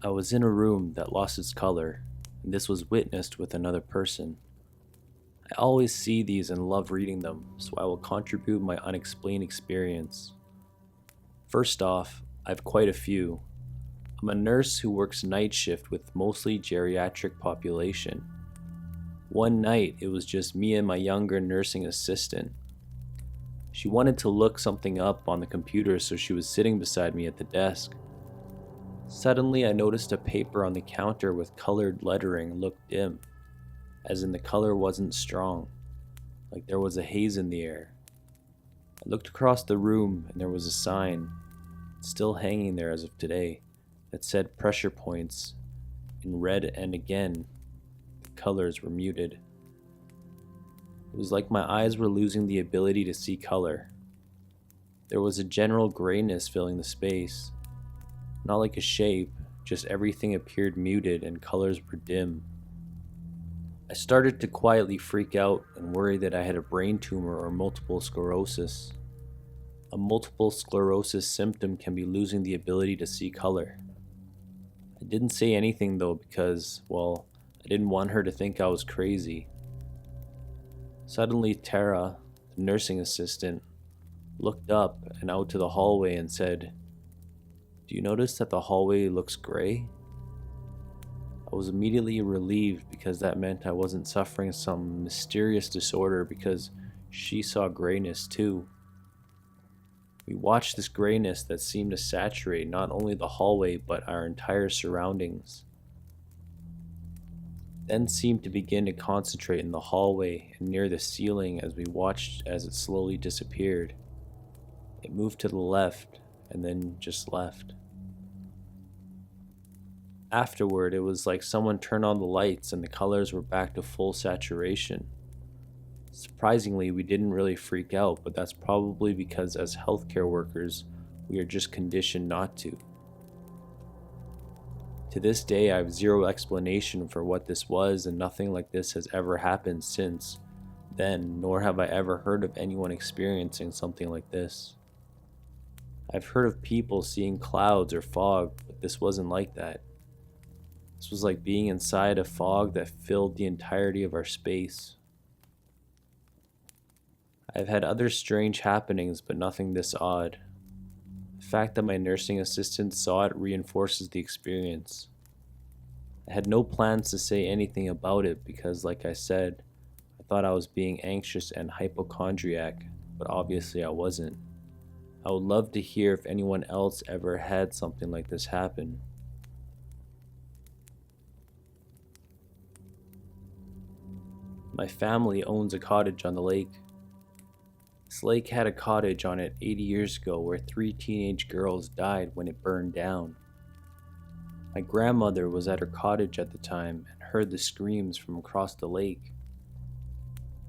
I was in a room that lost its color, and this was witnessed with another person. I always see these and love reading them, so I will contribute my unexplained experience. First off, I have quite a few. I'm a nurse who works night shift with mostly geriatric population. One night, it was just me and my younger nursing assistant. She wanted to look something up on the computer, so she was sitting beside me at the desk. Suddenly, I noticed a paper on the counter with colored lettering looked dim, as in the color wasn't strong, like there was a haze in the air. I looked across the room and there was a sign, still hanging there as of today, that said pressure points in red, and again, the colors were muted. It was like my eyes were losing the ability to see color. There was a general grayness filling the space, not like a shape, just everything appeared muted and colors were dim. I started to quietly freak out and worry that I had a brain tumor or multiple sclerosis. A multiple sclerosis symptom can be losing the ability to see color. I didn't say anything though because, well, I didn't want her to think I was crazy. Suddenly, Tara, the nursing assistant, looked up and out to the hallway and said, "Do you notice that the hallway looks gray?" I was immediately relieved because that meant I wasn't suffering some mysterious disorder because she saw grayness too. We watched this grayness that seemed to saturate not only the hallway but our entire surroundings. Then seemed to begin to concentrate in the hallway and near the ceiling as we watched as it slowly disappeared. It moved to the left and then just left. Afterward, it was like someone turned on the lights and the colors were back to full saturation. Surprisingly, we didn't really freak out, but that's probably because as healthcare workers, we are just conditioned not to. To this day, I have zero explanation for what this was, and nothing like this has ever happened since then, nor have I ever heard of anyone experiencing something like this. I've heard of people seeing clouds or fog, but this wasn't like that. This was like being inside a fog that filled the entirety of our space. I've had other strange happenings, but nothing this odd. The fact that my nursing assistant saw it reinforces the experience. I had no plans to say anything about it because, like I said, I thought I was being anxious and hypochondriac, but obviously I wasn't. I would love to hear if anyone else ever had something like this happen. My family owns a cottage on the lake. This lake had a cottage on it 80 years ago where 3 teenage girls died when it burned down. My grandmother was at her cottage at the time and heard the screams from across the lake.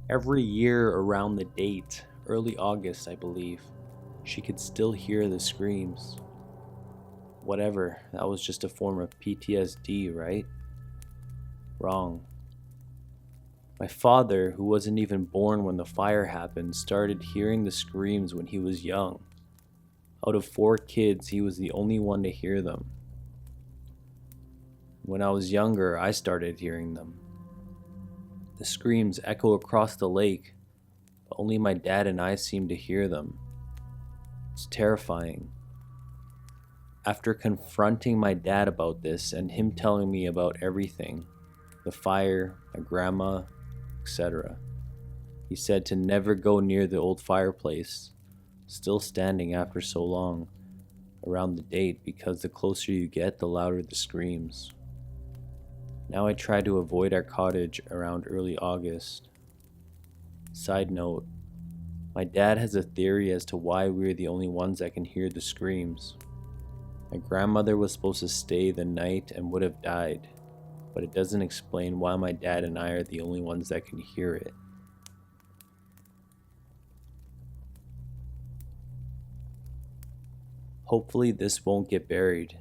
Every year around the date, early August I believe, she could still hear the screams. Whatever, that was just a form of PTSD, right? Wrong. My father, who wasn't even born when the fire happened, started hearing the screams when he was young. Out of 4 kids, he was the only one to hear them. When I was younger, I started hearing them. The screams echo across the lake, but only my dad and I seem to hear them. It's terrifying. After confronting my dad about this and him telling me about everything, the fire, my grandma, etc., he said to never go near the old fireplace, still standing after so long, around the date because the closer you get, the louder the screams. Now I try to avoid our cottage around early August. Side note, my dad has a theory as to why we're the only ones that can hear the screams. My grandmother was supposed to stay the night and would have died, but it doesn't explain why my dad and I are the only ones that can hear it. Hopefully this won't get buried.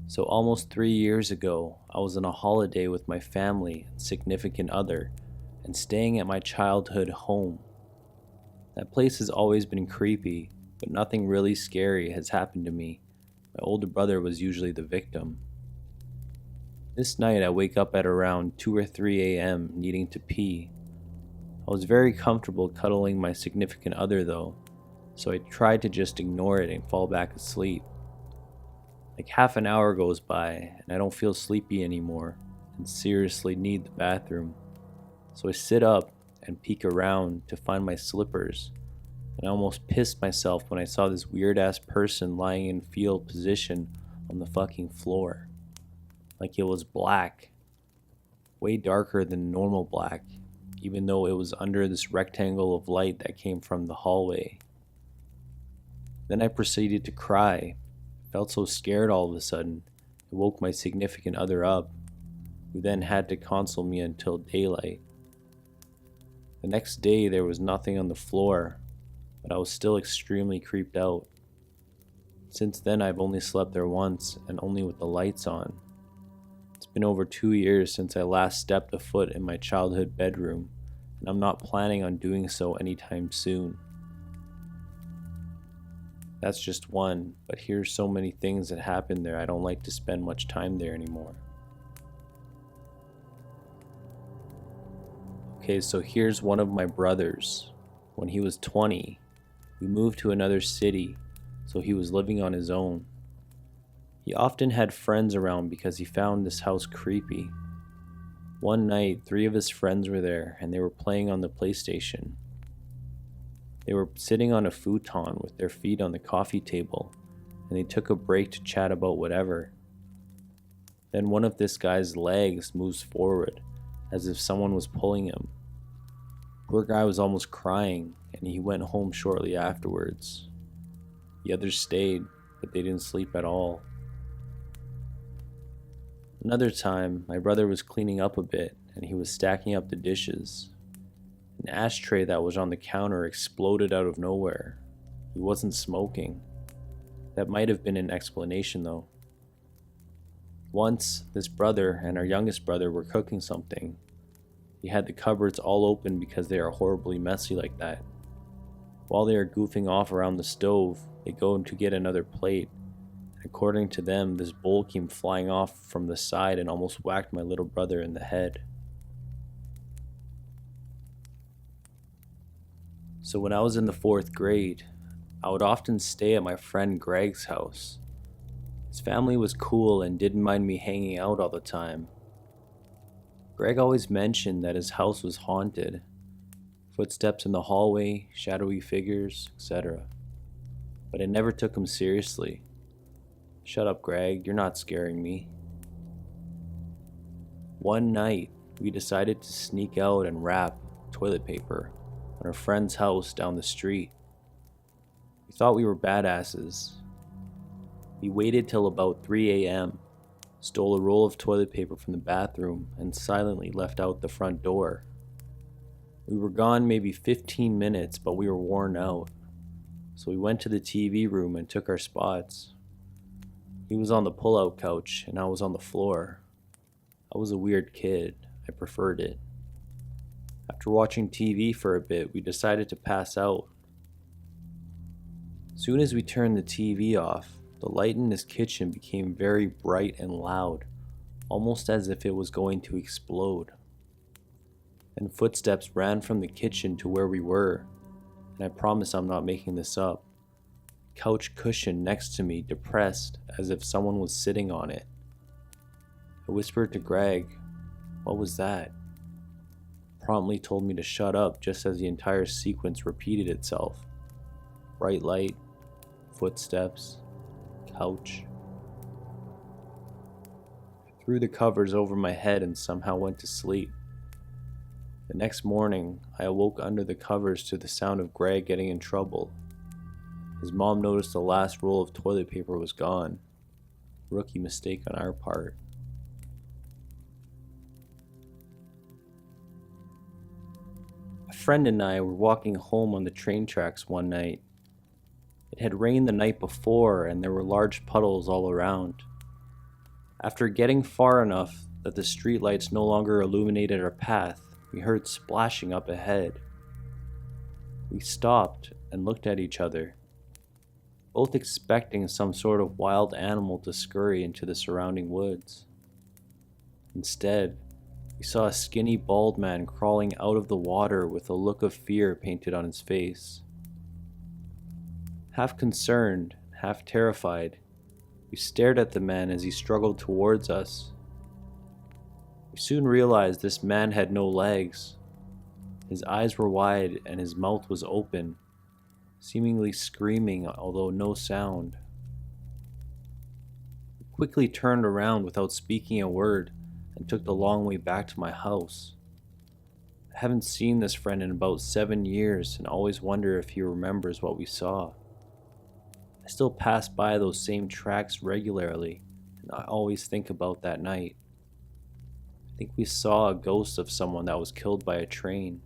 So almost 3 years ago, I was on a holiday with my family and significant other and staying at my childhood home. That place has always been creepy, but nothing really scary has happened to me, My older brother was usually the victim. This night I wake up at around 2 or 3 a.m. needing to pee. I was very comfortable cuddling my significant other though, so I tried to just ignore it and fall back asleep. Like half an hour goes by and I don't feel sleepy anymore and seriously need the bathroom. So I sit up and peek around to find my slippers, and I almost pissed myself when I saw this weird ass person lying in fetal position on the fucking floor. Like it was black, way darker than normal black, even though it was under this rectangle of light that came from the hallway. Then I proceeded to cry. Felt so scared all of a sudden, it woke my significant other up, who then had to console me until daylight. The next day there was nothing on the floor, but I was still extremely creeped out. Since then I've only slept there once, and only with the lights on. It's been over 2 years since I last stepped a foot in my childhood bedroom, and I'm not planning on doing so anytime soon. That's just one, but here's so many things that happen there I don't like to spend much time there anymore. Okay, so here's one of my brothers. When he was 20, we moved to another city, so he was living on his own. He often had friends around because he found this house creepy. One night, 3 of his friends were there and they were playing on the PlayStation. They were sitting on a futon with their feet on the coffee table, and they took a break to chat about whatever. Then one of this guy's legs moves forward, as if someone was pulling him. Poor guy was almost crying, and he went home shortly afterwards. The others stayed, but they didn't sleep at all. Another time, my brother was cleaning up a bit, and he was stacking up the dishes. An ashtray that was on the counter exploded out of nowhere. He wasn't smoking. That might have been an explanation though. Once, this brother and our youngest brother were cooking something. He had the cupboards all open because they are horribly messy like that. While they are goofing off around the stove, they go to get another plate. According to them, this bowl came flying off from the side and almost whacked my little brother in the head. So when I was in the 4th grade, I would often stay at my friend Greg's house. His family was cool and didn't mind me hanging out all the time. Greg always mentioned that his house was haunted. Footsteps in the hallway, shadowy figures, etc. But I never took him seriously. Shut up, Greg, you're not scaring me. One night, we decided to sneak out and wrap toilet paper on our friend's house down the street. We thought we were badasses. We waited till about 3 a.m., stole a roll of toilet paper from the bathroom, and silently left out the front door. We were gone maybe 15 minutes, but we were worn out. So we went to the TV room and took our spots. He was on the pull-out couch, and I was on the floor. I was a weird kid. I preferred it. After watching TV for a bit, we decided to pass out. Soon as we turned the TV off, the light in his kitchen became very bright and loud, almost as if it was going to explode. And footsteps ran from the kitchen to where we were, and I promise I'm not making this up. Couch cushion next to me depressed as if someone was sitting on it. I whispered to Greg, "What was that?" Promptly told me to shut up just as the entire sequence repeated itself. Bright light, footsteps, couch. I threw the covers over my head and somehow went to sleep. The next morning, I awoke under the covers to the sound of Greg getting in trouble. His mom noticed the last roll of toilet paper was gone. Rookie mistake on our part. A friend and I were walking home on the train tracks one night. It had rained the night before and there were large puddles all around. After getting far enough that the streetlights no longer illuminated our path, we heard splashing up ahead. We stopped and looked at each other. both expecting some sort of wild animal to scurry into the surrounding woods. Instead, we saw a skinny bald man crawling out of the water with a look of fear painted on his face. Half concerned, half terrified, we stared at the man as he struggled towards us. We soon realized this man had no legs. His eyes were wide and his mouth was open, seemingly screaming although no sound. We quickly turned around without speaking a word and took the long way back to my house. I haven't seen this friend in about 7 years and always wonder if he remembers what we saw. I still pass by those same tracks regularly, and I always think about that night. I think we saw a ghost of someone that was killed by a train.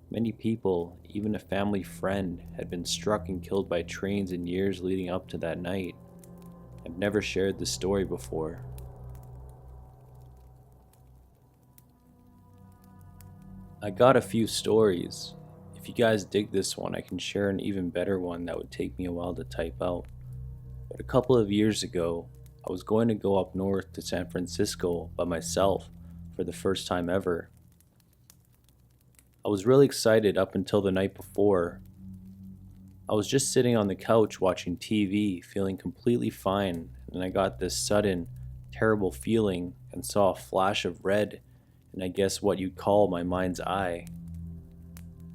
Many people, even a family friend, had been struck and killed by trains in years leading up to that night. I've never shared this story before. I got a few stories. If you guys dig this one, I can share an even better one that would take me a while to type out. But a couple of years ago, I was going to go up north to San Francisco by myself for the first time ever. I was really excited up until the night before. I was just sitting on the couch watching TV, feeling completely fine, and I got this sudden, terrible feeling and saw a flash of red in I guess what you'd call my mind's eye.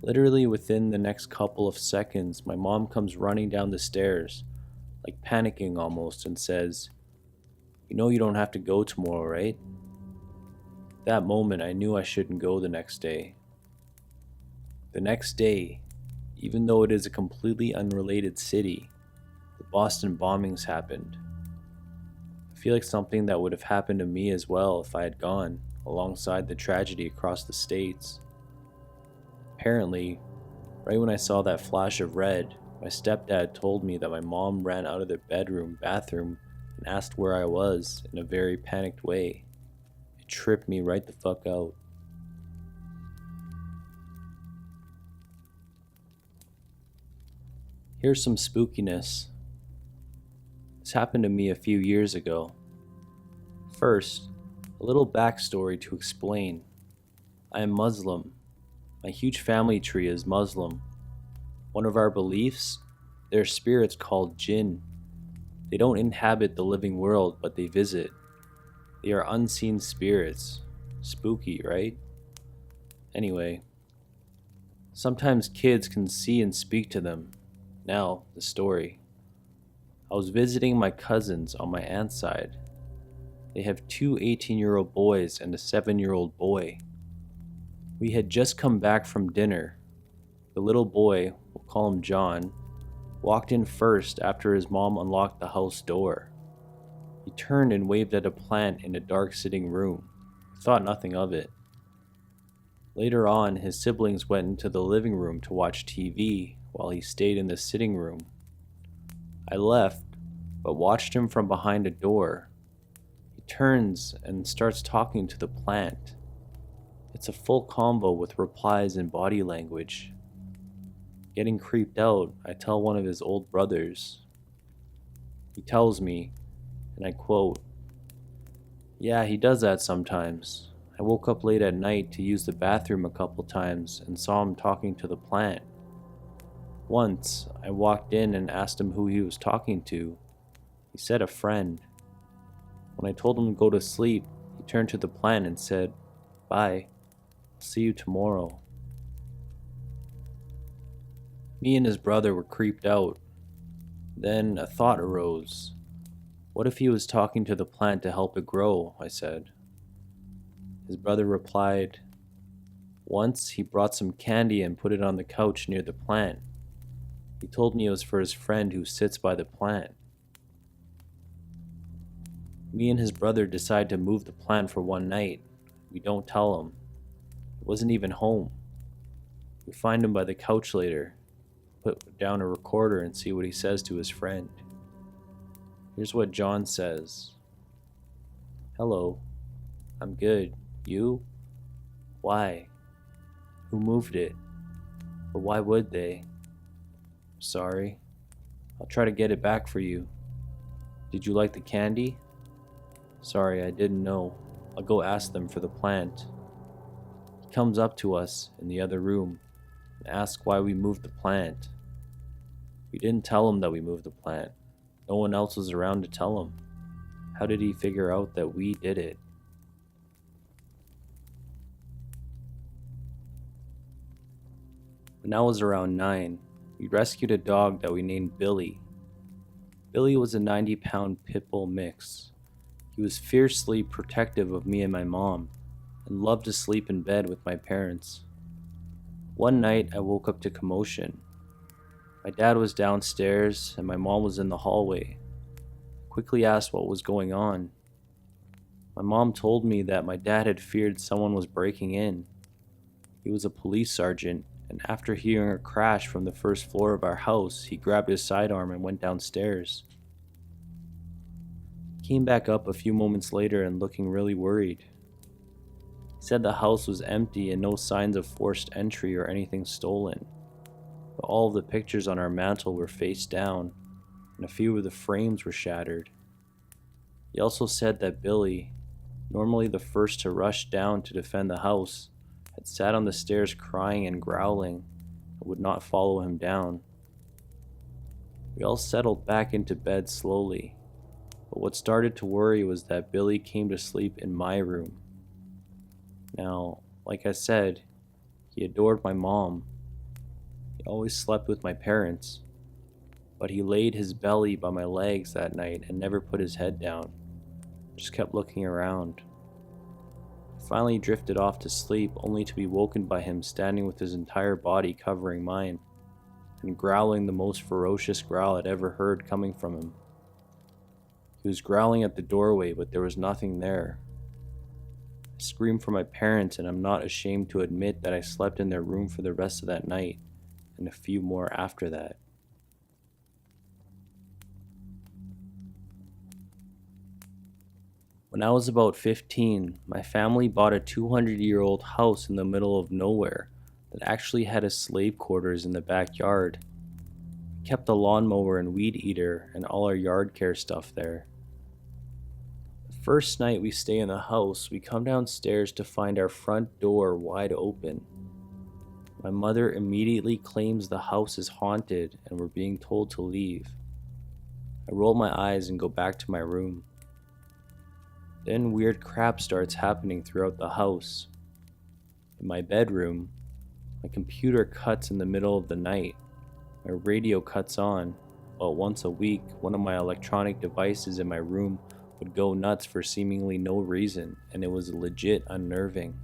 Literally within the next couple of seconds, my mom comes running down the stairs, like panicking almost, and says, "You know you don't have to go tomorrow, right?" That moment I knew I shouldn't go the next day. The next day, even though it is a completely unrelated city, the Boston bombings happened. I feel like something that would have happened to me as well if I had gone, alongside the tragedy across the states. Apparently, right when I saw that flash of red, my stepdad told me that my mom ran out of their bathroom, and asked where I was in a very panicked way. It tripped me right the fuck out. Here's some spookiness. This happened to me a few years ago. First, a little backstory to explain. I am Muslim. My huge family tree is Muslim. One of our beliefs, there are spirits called jinn. They don't inhabit the living world, but they visit. They are unseen spirits. Spooky, right? Anyway, sometimes kids can see and speak to them. Now, the story. I was visiting my cousins on my aunt's side. They have two 18-year-old boys and a 7-year-old boy. We had just come back from dinner. The little boy, we'll call him John, walked in first after his mom unlocked the house door. He turned and waved at a plant in a dark sitting room. I thought nothing of it. Later on, his siblings went into the living room to watch TV while he stayed in the sitting room. I left, but watched him from behind a door. He turns and starts talking to the plant. It's a full convo with replies in body language. Getting creeped out, I tell one of his old brothers. He tells me, and I quote, "Yeah, he does that sometimes. I woke up late at night to use the bathroom a couple times and saw him talking to the plant. Once, I walked in and asked him who he was talking to. He said a friend. When I told him to go to sleep, he turned to the plant and said, 'Bye, I'll see you tomorrow.'" Me and his brother were creeped out. Then a thought arose. What if he was talking to the plant to help it grow? I said. His brother replied, "Once he brought some candy and put it on the couch near the plant. He told me it was for his friend who sits by the plant." Me and his brother decide to move the plant for one night. We don't tell him. He wasn't even home. We find him by the couch later, put down a recorder and see what he says to his friend. Here's what John says. "Hello. I'm good. You? Why? Who moved it? But why would they? Sorry. I'll try to get it back for you. Did you like the candy? Sorry, I didn't know. I'll go ask them for the plant. He comes up to us in the other room and asks why we moved the plant. We didn't tell him that we moved the plant. No one else was around to tell him. How did he figure out that we did it? When I was around 9, we rescued a dog that we named Billy. Billy was a 90-pound pit bull mix. He was fiercely protective of me and my mom, and loved to sleep in bed with my parents. One night, I woke up to commotion. My dad was downstairs, and my mom was in the hallway. I quickly asked what was going on. My mom told me that my dad had feared someone was breaking in. He was a police sergeant, and after hearing a crash from the first floor of our house, he grabbed his sidearm and went downstairs. He came back up a few moments later and looking really worried. He said the house was empty and no signs of forced entry or anything stolen, but all of the pictures on our mantle were face down, and a few of the frames were shattered. He also said that Billy, normally the first to rush down to defend the house, had sat on the stairs crying and growling and would not follow him down. We all settled back into bed slowly, but what started to worry was that Billy came to sleep in my room. Now, like I said, he adored my mom. He always slept with my parents, but he laid his belly by my legs that night and never put his head down, just kept looking around. I finally drifted off to sleep only to be woken by him standing with his entire body covering mine and growling the most ferocious growl I'd ever heard coming from him. He was growling at the doorway, but there was nothing there. I screamed for my parents, and I'm not ashamed to admit that I slept in their room for the rest of that night and a few more after that. When I was about 15, my family bought a 200-year-old house in the middle of nowhere that actually had a slave quarters in the backyard. We kept a lawnmower and weed eater and all our yard care stuff there. The first night we stay in the house, we come downstairs to find our front door wide open. My mother immediately claims the house is haunted and we're being told to leave. I roll my eyes and go back to my room. Then weird crap starts happening throughout the house. In my bedroom, my computer cuts in the middle of the night. My radio cuts on. About once a week, one of my electronic devices in my room would go nuts for seemingly no reason, and it was legit unnerving.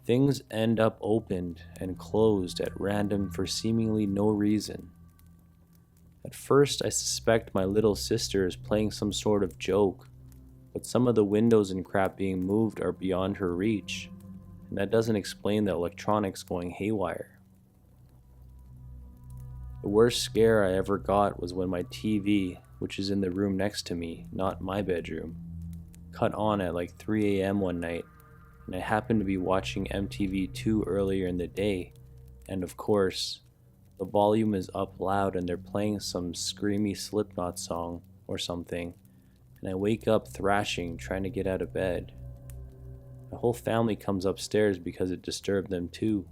Things end up opened and closed at random for seemingly no reason. At first, I suspect my little sister is playing some sort of joke, but some of the windows and crap being moved are beyond her reach, and that doesn't explain the electronics going haywire. The worst scare I ever got was when my TV, which is in the room next to me, not my bedroom, cut on at like 3 a.m. one night, and I happened to be watching MTV2 earlier in the day, and of course, the volume is up loud and they're playing some screamy Slipknot song or something, and I wake up thrashing, trying to get out of bed. My whole family comes upstairs because it disturbed them too.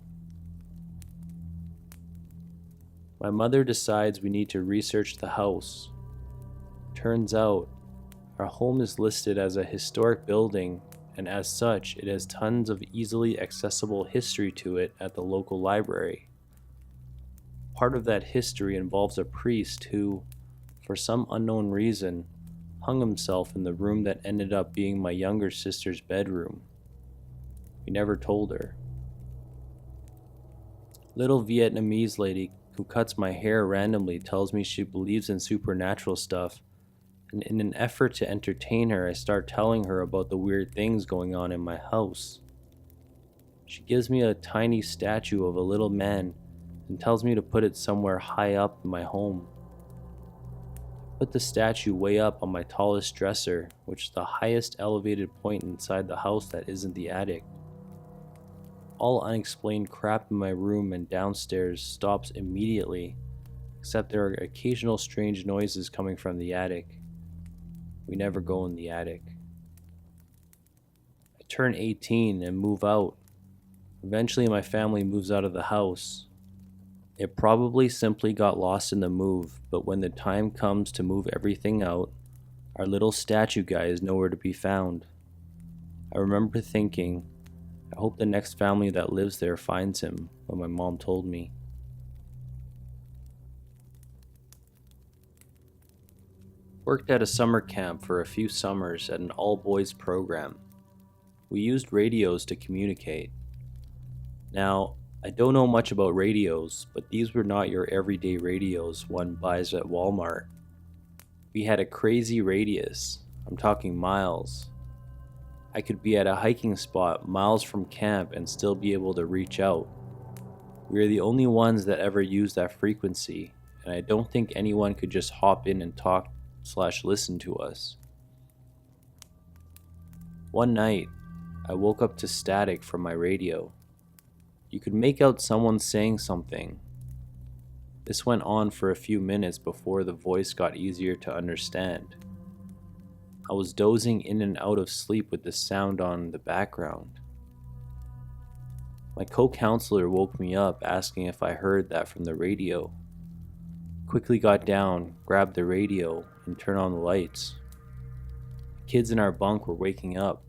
My mother decides we need to research the house. Turns out, our home is listed as a historic building, and as such, it has tons of easily accessible history to it at the local library. Part of that history involves a priest who, for some unknown reason, hung himself in the room that ended up being my younger sister's bedroom. We never told her. Little Vietnamese lady who cuts my hair randomly tells me she believes in supernatural stuff, and in an effort to entertain her, I start telling her about the weird things going on in my house. She gives me a tiny statue of a little man and tells me to put it somewhere high up in my home. I put the statue way up on my tallest dresser, which is the highest elevated point inside the house that isn't the attic. All unexplained crap in my room and downstairs stops immediately, except there are occasional strange noises coming from the attic. We never go in the attic. I turn 18 and move out. Eventually, my family moves out of the house. It probably simply got lost in the move, but when the time comes to move everything out, our little statue guy is nowhere to be found. I remember thinking, I hope the next family that lives there finds him, when my mom told me. Worked at a summer camp for a few summers at an all-boys program. We used radios to communicate. Now, I don't know much about radios, but these were not your everyday radios one buys at Walmart. We had a crazy radius. I'm talking miles. I could be at a hiking spot miles from camp and still be able to reach out. We are the only ones that ever used that frequency, and I don't think anyone could just hop in and talk/listen to us. One night, I woke up to static from my radio. You could make out someone saying something. This went on for a few minutes before the voice got easier to understand. I was dozing in and out of sleep with the sound on the background. My co-counselor woke me up asking if I heard that from the radio. Quickly got down, grabbed the radio, and turned on the lights. The kids in our bunk were waking up.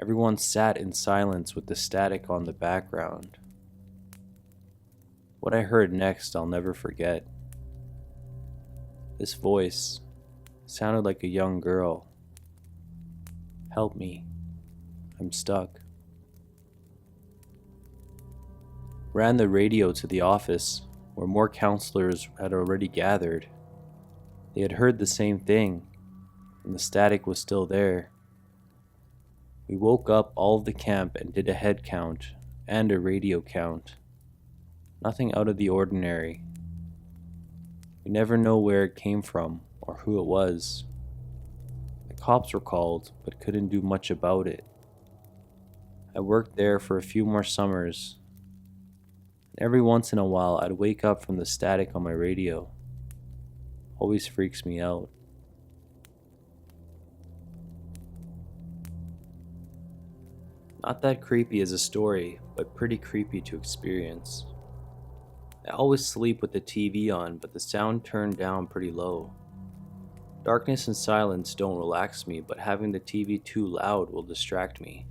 Everyone sat in silence with the static on the background. What I heard next I'll never forget. This voice sounded like a young girl. Help me. I'm stuck. Ran the radio to the office, where more counselors had already gathered. They had heard the same thing, and the static was still there. We woke up all of the camp and did a head count and a radio count. Nothing out of the ordinary. We never know where it came from or who it was. The cops were called, but couldn't do much about it. I worked there for a few more summers. Every once in a while, I'd wake up from the static on my radio. Always freaks me out. Not that creepy as a story, but pretty creepy to experience. I always sleep with the TV on, but the sound turned down pretty low. Darkness and silence don't relax me, but having the TV too loud will distract me.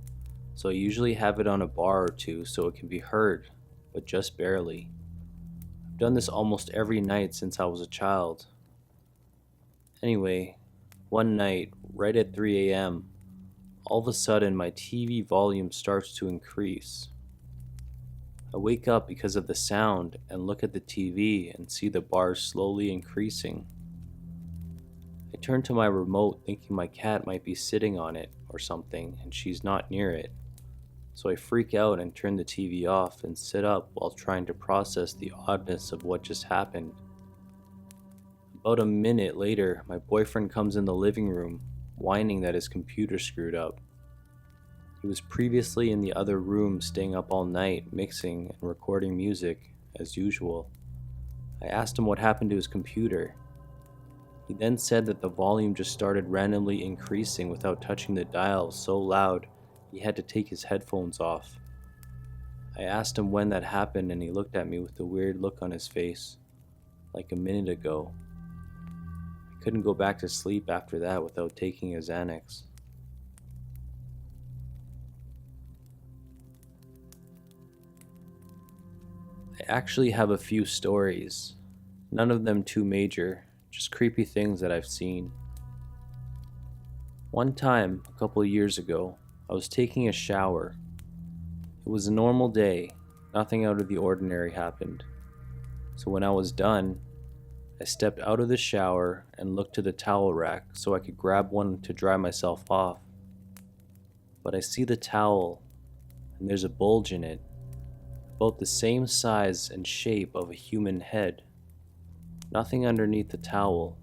So I usually have it on a bar or two so it can be heard, but just barely. I've done this almost every night since I was a child. Anyway, one night, right at 3 a.m., all of a sudden my TV volume starts to increase. I wake up because of the sound and look at the TV and see the bar slowly increasing. I turn to my remote thinking my cat might be sitting on it or something and she's not near it. So I freak out and turn the TV off and sit up while trying to process the oddness of what just happened. About a minute later, my boyfriend comes in the living room, whining that his computer screwed up. He was previously in the other room staying up all night, mixing and recording music, as usual. I asked him what happened to his computer. He then said that the volume just started randomly increasing without touching the dial so loud he had to take his headphones off. I asked him when that happened and he looked at me with a weird look on his face, like a minute ago. I couldn't go back to sleep after that without taking a Xanax. I actually have a few stories, none of them too major, just creepy things that I've seen. One time, a couple of years ago, I was taking a shower. It was a normal day, nothing out of the ordinary happened. So when I was done, I stepped out of the shower and looked to the towel rack so I could grab one to dry myself off. But I see the towel, and there's a bulge in it, about the same size and shape of a human head. Nothing underneath the towel.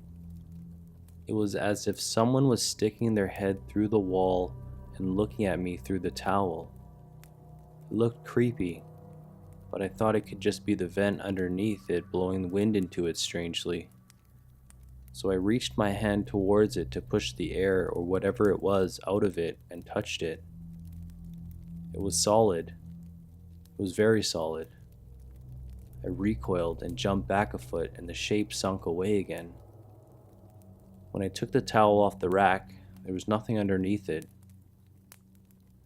It was as if someone was sticking their head through the wall and looking at me through the towel. It looked creepy. but I thought it could just be the vent underneath it blowing wind into it strangely. So I reached my hand towards it to push the air or whatever it was out of it and touched it. It was solid. It was very solid. I recoiled and jumped back a foot and the shape sunk away again. When I took the towel off the rack, there was nothing underneath it.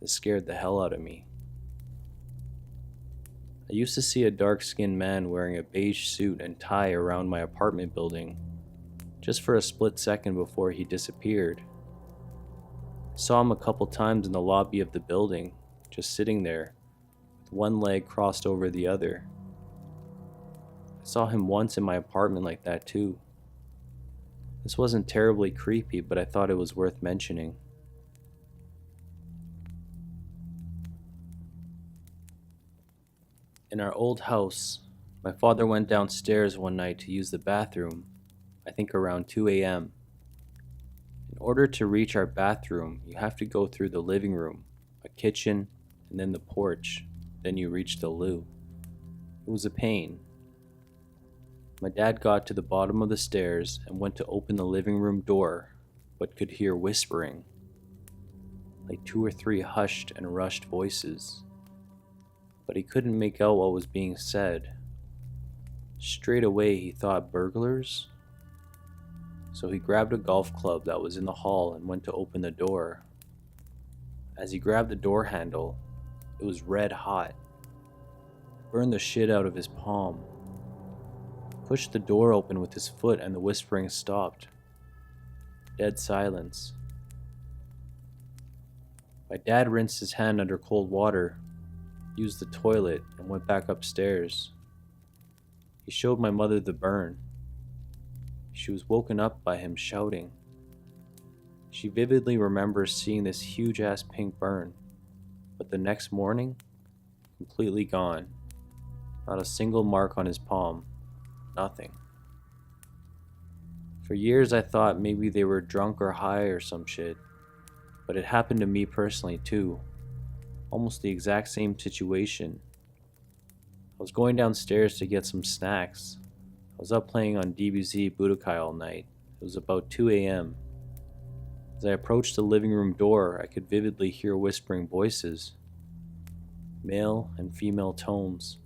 This scared the hell out of me. I used to see a dark-skinned man wearing a beige suit and tie around my apartment building, just for a split second before he disappeared. I saw him a couple times in the lobby of the building, just sitting there, with one leg crossed over the other. I saw him once in my apartment like that too. This wasn't terribly creepy, but I thought it was worth mentioning. In our old house, my father went downstairs one night to use the bathroom, I think around 2 a.m. In order to reach our bathroom, you have to go through the living room, a kitchen, and then the porch, then you reach the loo. It was a pain. My dad got to the bottom of the stairs and went to open the living room door, but could hear whispering, like 2 or 3 hushed and rushed voices. But he couldn't make out what was being said. Straight away he thought burglars. So he grabbed a golf club that was in the hall and went to open the door. As he grabbed the door handle, it was red hot. It burned the shit out of his palm. He pushed the door open with his foot and the whispering stopped. Dead silence. My dad rinsed his hand under cold water, used the toilet, and went back upstairs. He showed my mother the burn. She was woken up by him shouting. She vividly remembers seeing this huge-ass pink burn, but the next morning, completely gone. Not a single mark on his palm. Nothing. For years I thought maybe they were drunk or high or some shit, but it happened to me personally too. Almost the exact same situation. I was going downstairs to get some snacks. I was up playing on DBZ Budokai all night. It was about 2 a.m. As I approached the living room door, I could vividly hear whispering voices. Male and female tones,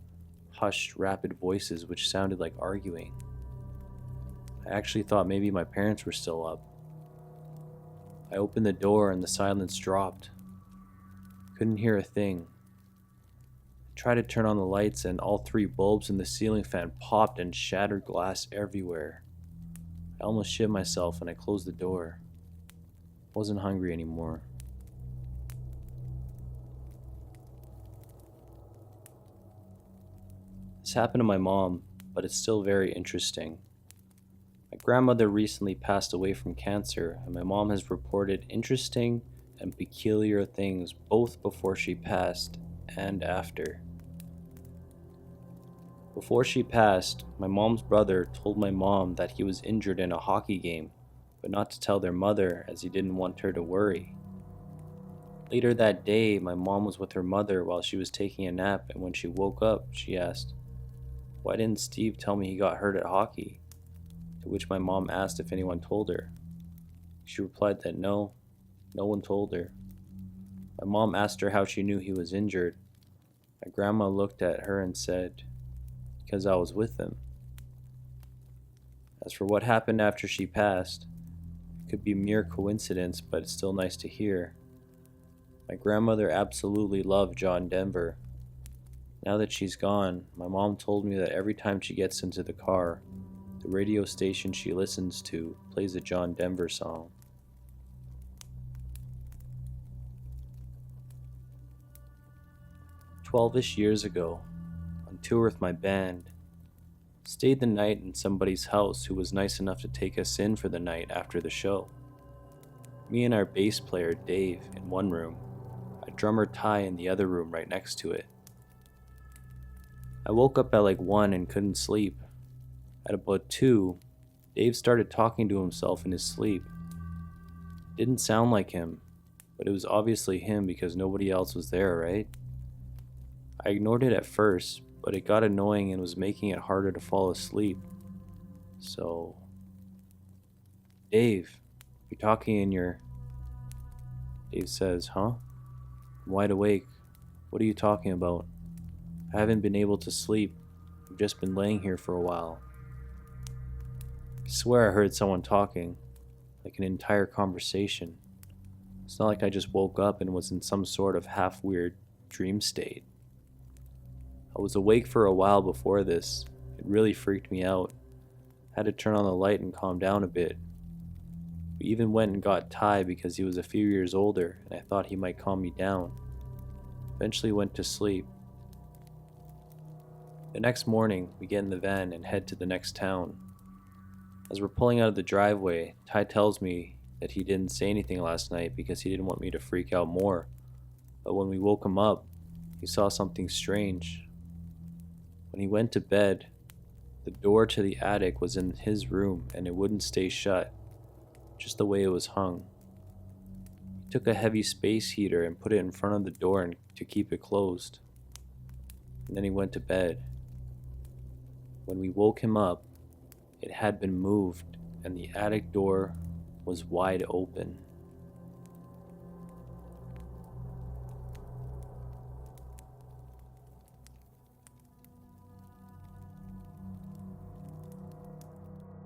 hushed, rapid voices which sounded like arguing. I actually thought maybe my parents were still up. I opened the door and the silence dropped. Couldn't hear a thing. I tried to turn on the lights and all 3 bulbs in the ceiling fan popped and shattered glass everywhere. I almost shit myself and I closed the door. I wasn't hungry anymore. This happened to my mom, but it's still very interesting. My grandmother recently passed away from cancer, and my mom has reported interesting and peculiar things both before she passed and after. Before she passed, my mom's brother told my mom that he was injured in a hockey game, but not to tell their mother as he didn't want her to worry. Later that day, my mom was with her mother while she was taking a nap, and when she woke up, she asked, "Why didn't Steve tell me he got hurt at hockey?" To which my mom asked if anyone told her. She replied that no one told her. My mom asked her how she knew he was injured. My grandma looked at her and said, "Because I was with him." As for what happened after she passed, it could be mere coincidence, but it's still nice to hear. My grandmother absolutely loved John Denver. Now that she's gone, my mom told me that every time she gets into the car, the radio station she listens to plays a John Denver song. 12-ish years ago, on tour with my band, stayed the night in somebody's house who was nice enough to take us in for the night after the show. Me and our bass player Dave in one room, a drummer Ty in the other room right next to it. I woke up at like 1 and couldn't sleep. At about 2, Dave started talking to himself in his sleep. Didn't sound like him, but it was obviously him because nobody else was there, right? I ignored it at first, but it got annoying and was making it harder to fall asleep. So, Dave, you're talking in your... Dave says, huh? I'm wide awake. What are you talking about? I haven't been able to sleep. I've just been laying here for a while. I swear I heard someone talking, like an entire conversation. It's not like I just woke up and was in some sort of half-weird dream state. I was awake for a while before this. It really freaked me out. I had to turn on the light and calm down a bit. We even went and got Ty because he was a few years older and I thought he might calm me down. Eventually went to sleep. The next morning, we get in the van and head to the next town. As we're pulling out of the driveway, Ty tells me that he didn't say anything last night because he didn't want me to freak out more. But when we woke him up, he saw something strange. When he went to bed, the door to the attic was in his room and it wouldn't stay shut, just the way it was hung. He took a heavy space heater and put it in front of the door to keep it closed. And then he went to bed. When we woke him up, it had been moved and the attic door was wide open.